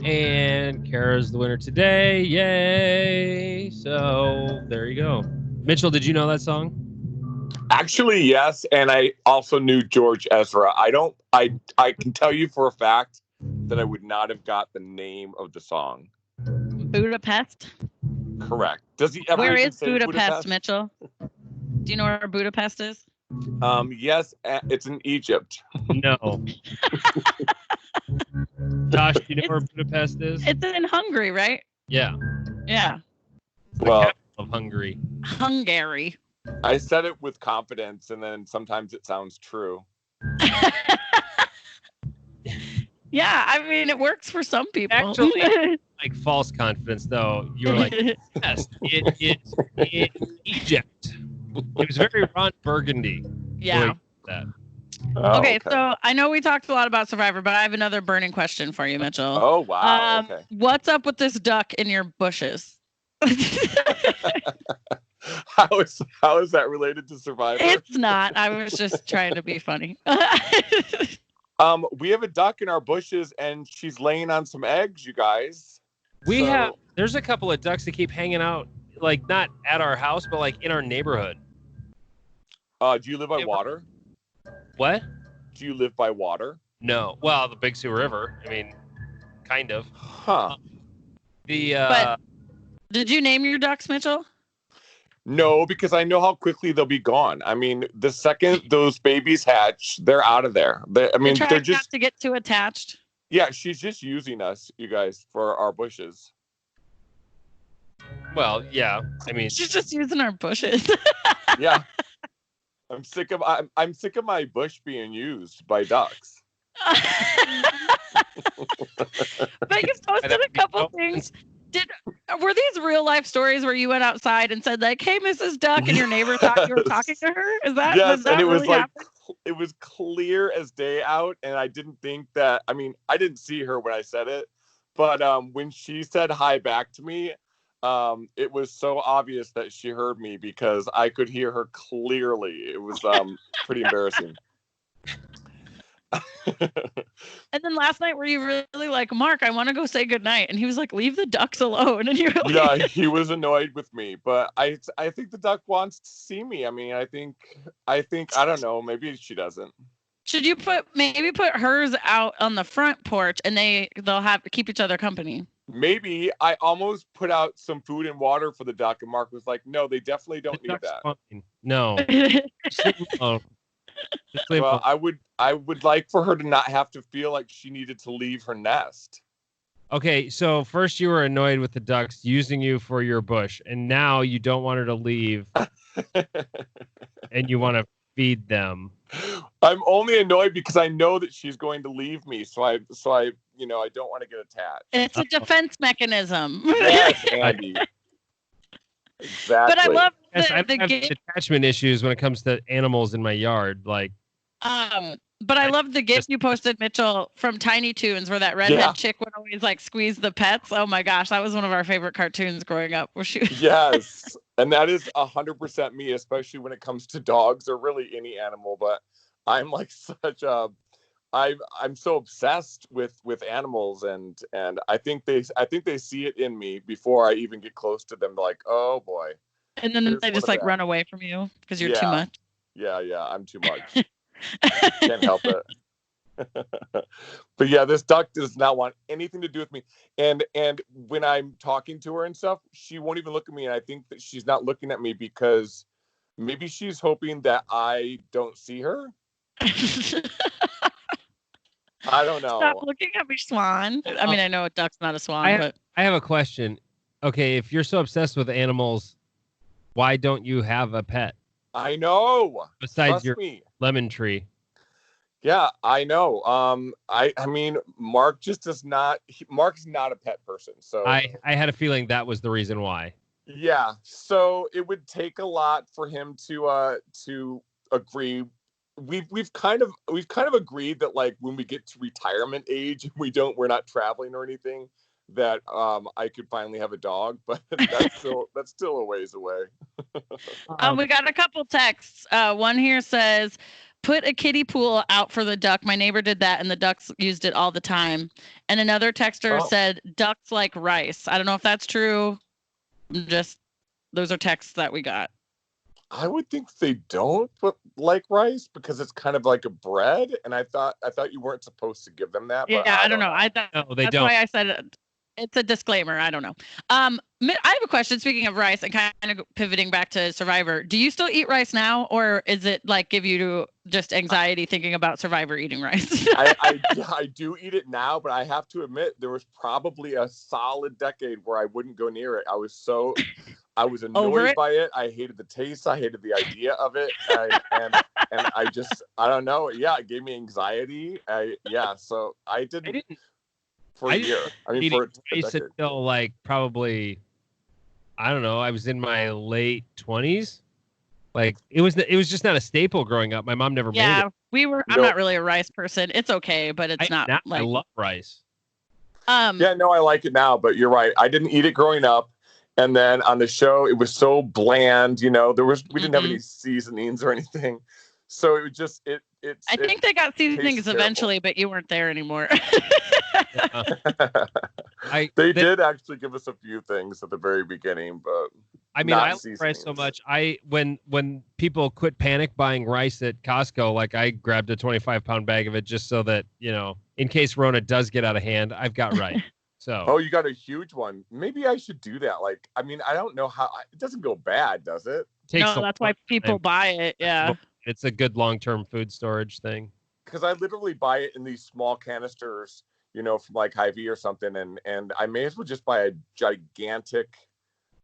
And Kara's the winner today. Yay! So there you go. Mitchell, did you know that song? Actually, yes, and I also knew George Ezra. I don't. I can tell you for a fact that I would not have got the name of the song. Budapest. Correct. Does he ever Where even is say Budapest, Mitchell? Do you know where Budapest is? Yes, it's in Egypt. No. Josh, do you know where Budapest is? It's in Hungary, right? Yeah. Yeah. The Well, capital of Hungary. Hungary. I said it with confidence, and then sometimes it sounds true. Yeah, I mean, it works for some people. Actually, like false confidence, though. You were like, yes, it is in Egypt. It was very Ron Burgundy. Yeah. That. Oh, okay, so I know we talked a lot about Survivor, but I have another burning question for you, Mitchell. Oh, wow. Okay. What's up with this duck in your bushes? How is that related to Survivor? It's not. I was just trying to be funny. We have a duck in our bushes, and she's laying on some eggs, you guys. There's a couple of ducks that keep hanging out, like not at our house, but like in our neighborhood. Do you live by water? What? Do you live by water? No. Well, the Big Sioux River. I mean, kind of. Huh. But did you name your ducks, Mitchell? No, because I know how quickly they'll be gone. I mean, the second those babies hatch, they're out of there. They're just not to get too attached. Yeah, she's just using us, you guys, for our bushes. Well, yeah. I mean, she's just using our bushes. Yeah. I'm sick of my bush being used by ducks. But you've posted a couple things. Were these real life stories where you went outside and said like, "Hey, Mrs. Duck," and your neighbor thought you were talking to her? Is that yes? And it was really like it was clear as day out, and I didn't think that. I mean, I didn't see her when I said it, but when she said hi back to me, it was so obvious that she heard me because I could hear her clearly. It was pretty embarrassing. And then last night, were you really like, "Mark, I want to go say goodnight," and he was like, "Leave the ducks alone," and you're like, yeah, he was annoyed with me, but I think the duck wants to see me. I mean, I think I don't know, maybe she doesn't. Should you maybe put hers out on the front porch and they'll have to keep each other company? Maybe. I almost put out some food and water for the duck, and Mark was like, "No, they definitely don't need that." Fine. No. Well, I would like for her to not have to feel like she needed to leave her nest. Okay, so first you were annoyed with the ducks using you for your bush, and now you don't want her to leave, and you want to feed them. I'm only annoyed because I know that she's going to leave me, so I I don't want to get attached. It's a defense mechanism. Yes, Andy. Exactly. But I love I have attachment issues when it comes to animals in my yard. Like, but I love the gift you posted, Mitchell, from Tiny Toons, where that redhead chick would always like squeeze the pets. Oh my gosh, that was one of our favorite cartoons growing up. Where she Yes, and that is 100% me, especially when it comes to dogs or really any animal. But I'm like such a I'm so obsessed with animals, and I think they see it in me before I even get close to them. Like, oh boy. And then they just like run away from you because you're too much. Yeah, I'm too much. Can't help it. But yeah, this duck does not want anything to do with me. And when I'm talking to her and stuff, she won't even look at me. And I think that she's not looking at me because maybe she's hoping that I don't see her. I don't know. Stop looking at me, Swan. I mean, I know a duck's not a swan, but I have a question. Okay, if you're so obsessed with animals, why don't you have a pet? I know. Besides your lemon tree. Yeah, I know. I mean, Mark just does not. Mark's not a pet person, so I had a feeling that was the reason why. Yeah, so it would take a lot for him to agree. We've kind of agreed that like when we get to retirement age, we're not traveling or anything, that I could finally have a dog, but that's still a ways away. We got a couple texts. One here says, put a kiddie pool out for the duck. My neighbor did that, and the ducks used it all the time. And another texter said ducks like rice. I don't know if that's true. Just those are texts that we got. I would think they don't like rice because it's kind of like a bread, and I thought you weren't supposed to give them that. Yeah, but I don't know. No, they that's don't. why I said it's a disclaimer. I don't know. I have a question. Speaking of rice, and kind of pivoting back to Survivor, do you still eat rice now, or is it like give you just anxiety thinking about Survivor eating rice? I do eat it now, but I have to admit there was probably a solid decade where I wouldn't go near it. I was annoyed by it. I hated the taste. I hated the idea of it. And I just, I don't know. Yeah, it gave me anxiety. So I didn't for a year. I mean, for a decade. Until like probably, I don't know. I was in my late 20s. Like it was just not a staple growing up. My mom never made it. Yeah, I'm not really a rice person. It's okay, but it's not like. I love rice. Yeah, no, I like it now, but you're right. I didn't eat it growing up. And then on the show, it was so bland, we didn't have any seasonings or anything. So it was just, I think they got seasonings eventually, but you weren't there anymore. They did actually give us a few things at the very beginning, but I mean, I love rice so much. When people quit panic buying rice at Costco, like I grabbed a 25-pound bag of it just so that, in case Rona does get out of hand, I've got rice. So. You got a huge one. Maybe I should do that. Like, I mean, I don't know how it doesn't go bad, does it? No, that's why people buy it. Yeah. It's a good long-term food storage thing. Because I literally buy it in these small canisters, from like Hy-Vee or something. And I may as well just buy a gigantic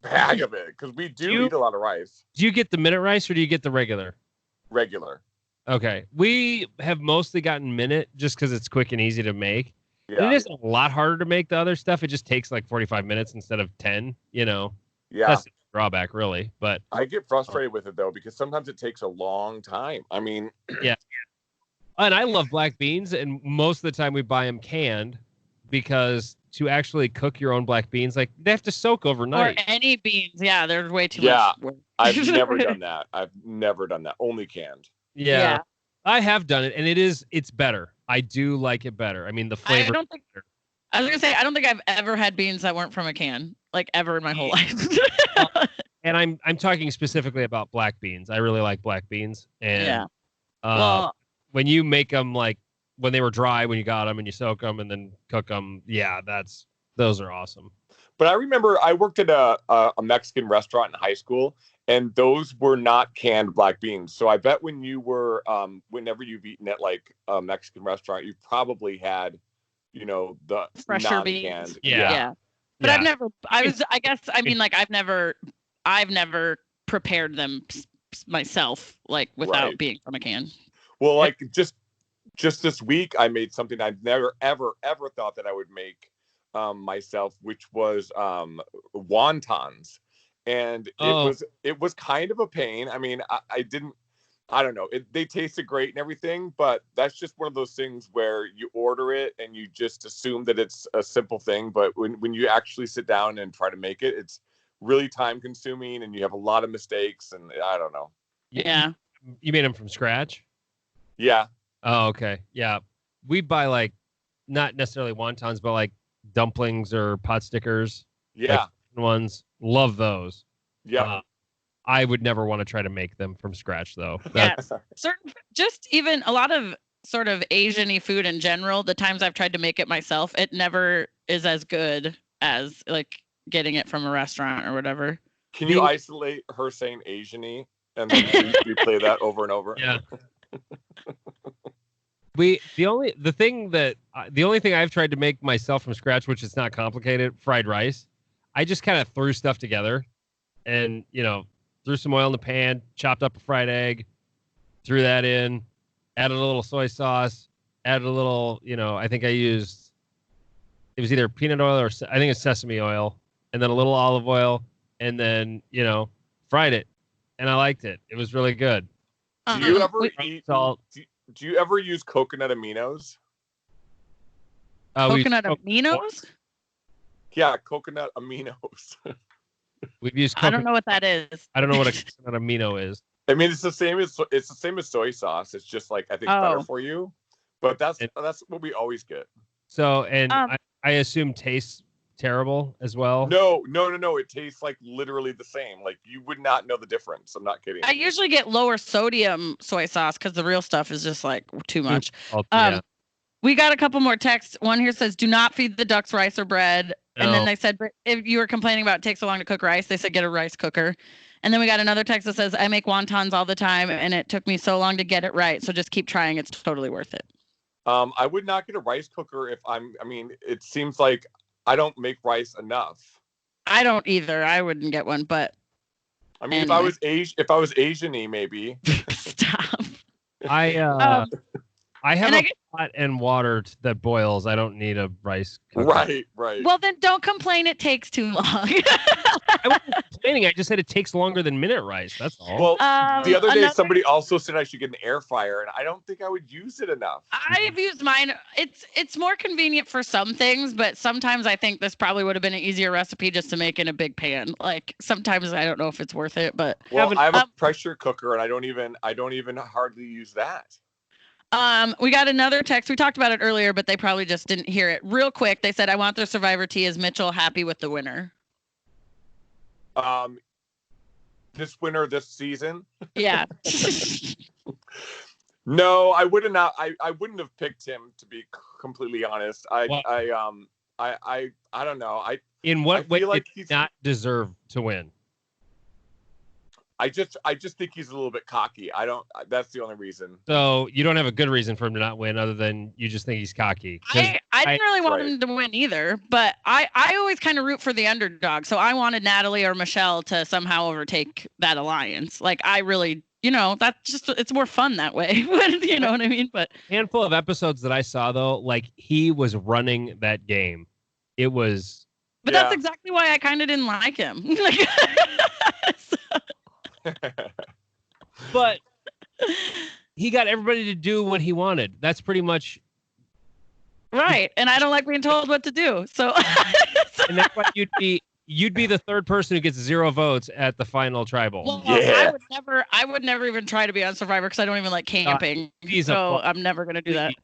bag of it because we do eat a lot of rice. Do you get the minute rice or do you get the regular? Regular. Okay. We have mostly gotten minute just because it's quick and easy to make. Yeah. It is a lot harder to make the other stuff. It just takes like 45 minutes instead of 10, Yeah. That's the drawback, really. But I get frustrated with it, though, because sometimes it takes a long time. I mean. Yeah. And I love black beans, and most of the time we buy them canned because to actually cook your own black beans, like they have to soak overnight. Or any beans. Yeah, there's way too much work. I've never done that. Only canned. Yeah. I have done it, and it's better. I do like it better. I mean, the flavor. I was gonna say I don't think I've ever had beans that weren't from a can, like ever in my whole life. And I'm talking specifically about black beans. I really like black beans, and when you make them like when they were dry, when you got them and you soak them and then cook them, those are awesome. But I remember I worked at a Mexican restaurant in high school, and those were not canned black beans. So I bet when you were, whenever you've eaten at like a Mexican restaurant, you probably had, the fresher beans. Yeah. But I've never. I've never prepared them myself, like without being from a can. Well, like just this week, I made something I've never ever thought that I would make myself, which was wontons. And it was kind of a pain. I mean, I don't know. They tasted great and everything, but that's just one of those things where you order it and you just assume that it's a simple thing. But when you actually sit down and try to make it, it's really time consuming and you have a lot of mistakes and I don't know. Yeah. You made them from scratch? Yeah. Oh, okay. Yeah. We buy like, not necessarily wontons, but like dumplings or pot stickers. Yeah. Like ones. Love those. Yeah. I would never want to try to make them from scratch, though. Just even a lot of sort of Asian-y food in general, the times I've tried to make it myself, it never is as good as like getting it from a restaurant or whatever. Can you isolate her saying Asian-y and then replay that over and over? Yeah. The only thing I've tried to make myself from scratch, which is not complicated, fried rice. I just kind of threw stuff together and, threw some oil in the pan, chopped up a fried egg, threw that in, added a little soy sauce, added a little, I think it was either peanut oil or I think it's sesame oil, and then a little olive oil, and then, fried it. And I liked it. It was really good. Do you ever eat salt? Do you ever use coconut aminos? Coconut aminos? Yeah, coconut aminos. We've used I don't know what that is. I don't know what a coconut amino is. I mean, it's the same as soy sauce. It's just like I think better Oh. for you. But that's what we always get. So, and I assume tastes terrible as well. No. It tastes like literally the same. Like you would not know the difference. I'm not kidding. I usually get lower sodium soy sauce because the real stuff is just like too much. Yeah. We got a couple more texts. One here says, "Do not feed the ducks rice or bread." And then No. they said, "But if you were complaining about it takes so long to cook rice, they said get a rice cooker." And then we got another text that says, "I make wontons all the time, and it took me so long to get it right. So just keep trying. It's totally worth it." I would not get a rice cooker if I mean, it seems like I don't make rice enough. I don't either. I wouldn't get one, but I mean, anyway. if I was Asian-y, maybe. Stop. I have and a pot and water that boils. I don't need a rice cooker. Right. Well, then don't complain. It takes too long. I wasn't complaining. I just said it takes longer than minute rice. That's all. Well, the other day another- somebody also said I should get an air fryer, and I don't think I would use it enough. I've used mine. It's more convenient for some things, but sometimes I think this probably would have been an easier recipe just to make in a big pan. Like sometimes I don't know if it's worth it, but Well, I have a pressure cooker, and I don't even hardly use that. we got another text. We talked about it earlier, but they probably just didn't hear it. Real quick, they said, "I want their Survivor tea. Is Mitchell happy with the winner?" This winner this season. Yeah. No, I wouldn't have picked him, to be completely honest. I don't know. In what way feel like did he he's not deserve to win? I just think he's a little bit cocky. That's the only reason. So you don't have a good reason for him to not win, other than you just think he's cocky. 'Cause I didn't really want Right. him to win either, but I always kind of root for the underdog. So I wanted Natalie or Michelle to somehow overtake that alliance. Like I really, that's just, it's more fun that way. You know what I mean? But handful of episodes that I saw though, like he was running that game. It was. But Yeah. that's exactly why I kind of didn't like him. But he got everybody to do what he wanted. That's pretty much. Right. And I don't like being told what to do. So And that's why you'd be the third person who gets 0 votes at the final tribal. well, Yeah. I would never even try to be on Survivor because I don't even like camping. he's a So fu- I'm never gonna do that.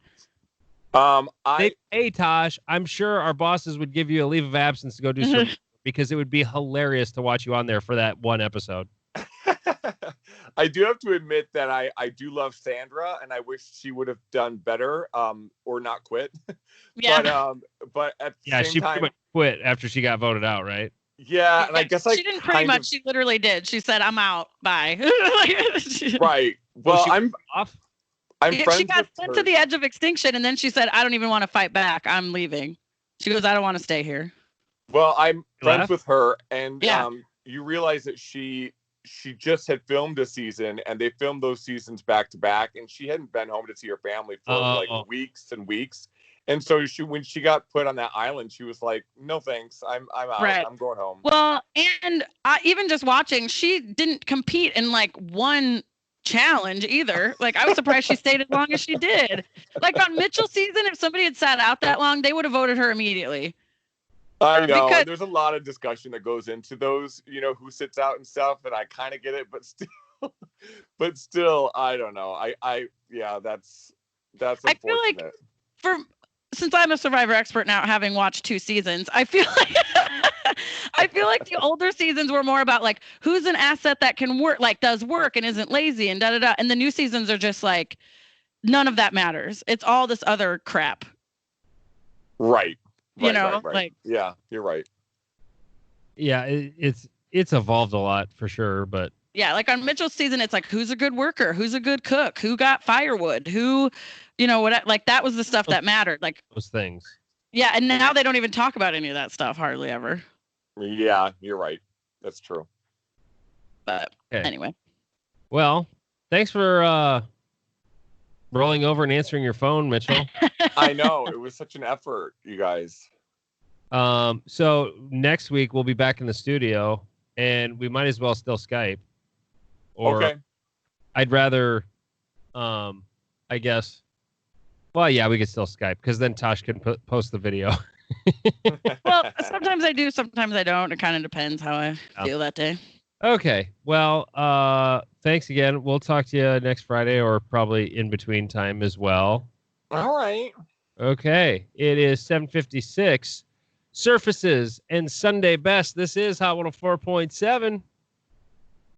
Hey Tosh, I'm sure our bosses would give you a leave of absence to go do something because it would be hilarious to watch you on there for that one episode. I do have to admit that I do love Sandra, and I wish she would have done better, or not quit. Yeah. But at the Yeah, same she time, pretty much quit after she got voted out, right? yeah, and I guess she didn't pretty much. She literally did. She said, "I'm out. Bye." Right. Well, I'm Off. friends She got with sent her. to the edge of extinction, and then she said, "I don't even want to fight back. I'm leaving." She goes, "I don't want to stay here." Well, I'm friends Left? with her, and Yeah. you realize that she just had filmed a season, and they filmed those seasons back to back, and she hadn't been home to see her family for like weeks and weeks. And so when she got put on that island, she was like, "No thanks, I'm out. Right. I'm going home." Well, and even just watching, she didn't compete in like one challenge either. Like I was surprised she stayed as long as she did. Like on Mitchell's season, if somebody had sat out that long, they would have voted her immediately. I know. Because- There's a lot of discussion that goes into those, who sits out and stuff, and I kind of get it, but still, I don't know. Yeah, that's unfortunate. I feel like since I'm a Survivor expert now, having watched 2 seasons, I feel like the older seasons were more about like who's an asset that can work, like does work and isn't lazy and da da da. And the new seasons are just like none of that matters. It's all this other crap. Right. Right. Like, yeah, you're right. Yeah, it's evolved a lot for sure, but Yeah, like on Mitchell's season, it's like who's a good worker, who's a good cook, who got firewood, who, what, like that was the stuff that mattered. Like, those things. yeah, and now they don't even talk about any of that stuff hardly ever. Yeah, you're right. That's true. But Okay. anyway, Well, thanks for rolling over and answering your phone, Mitchell. I know. It was such an effort, you guys. So next week we'll be back in the studio, and we might as well still Skype. Or Okay. I'd rather, I guess. Well, yeah, we could still Skype because then Tosh can post the video. well, sometimes I do, sometimes I don't. It kind of depends how I feel that day. Okay. Well, thanks again. We'll talk to you next Friday or probably in between time as well. All right. Okay. It is 7:56. Surfaces and Sunday best. This is Hot 104.7.